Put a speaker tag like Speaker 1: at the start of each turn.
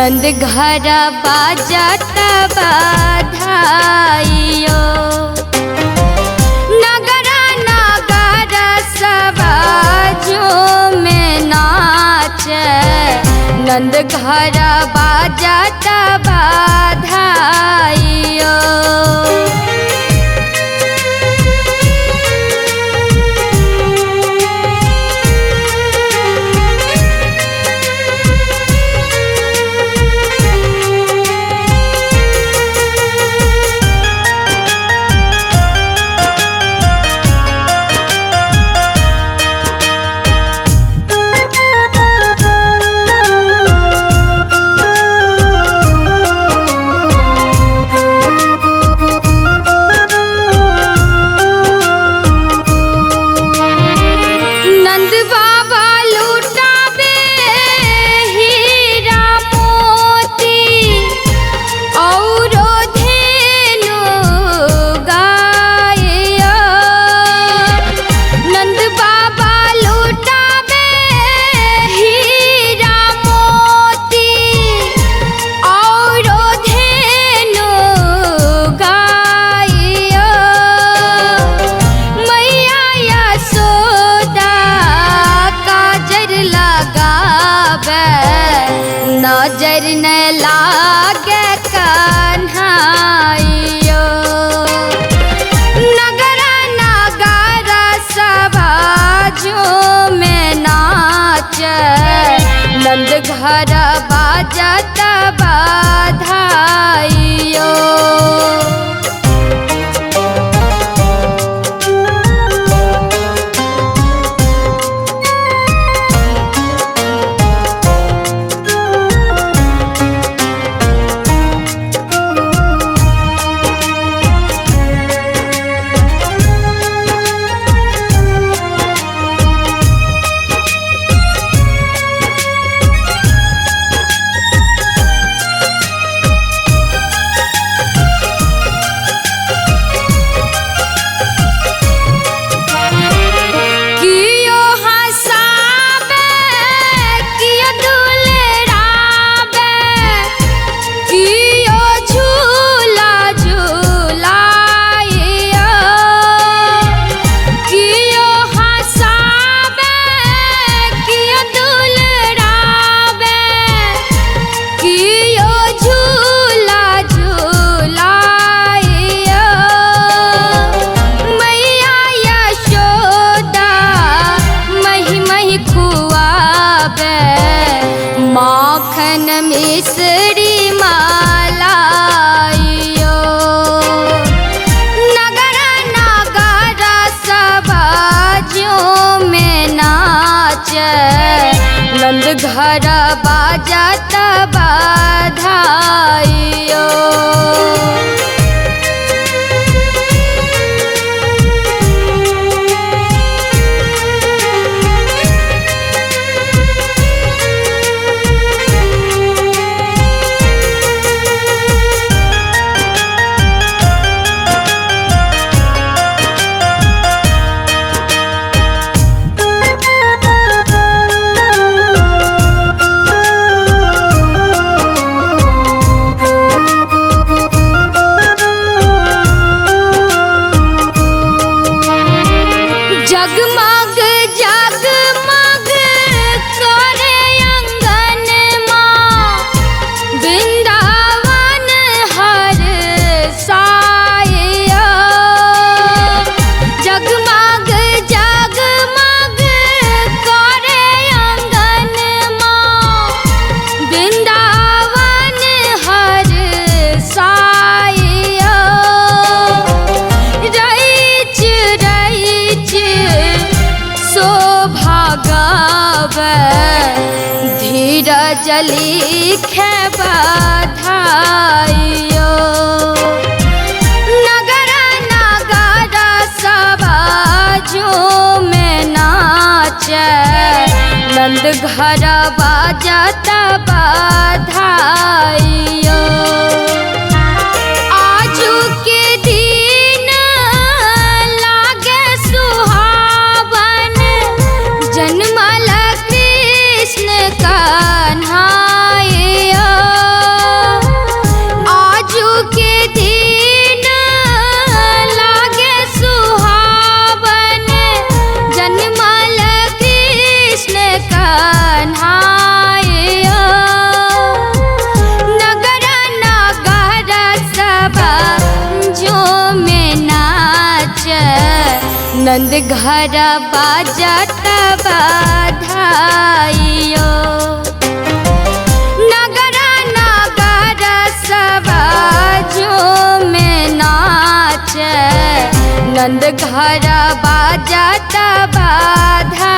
Speaker 1: नंद घर बाजत बधाइयो, नगर नगर सब झूमे नाचे। नंद घर बाजत बधाइयो, नजर न लागे कन्हैया। नगर नगर सब झूमे नाचे। नंद घर बाजत बधाइयो, माखन मिश्री मालाइयो। नगर नगर सब झूमे नाचे। नंद घर बाजत बधाइयो, जगमग जगमग करे अंगन माँ। वृंदावन हर साया। जगमग जगमग करे अंगन माँ। वृंदावन हर साया। रईच रईच शोभा गावे। धीरज लिखे बधाइयो। नगर नगर सब झूमे नाचे। नंद घर बाजत बधाइयो। आजू के दिन लागे सुहावन। जन्मल कृष्ण कन्हैया। नंद घर बाजत बधाइयो। नगर नगर सब झूमे नाचे, नंद घर बाजत बधाइयो।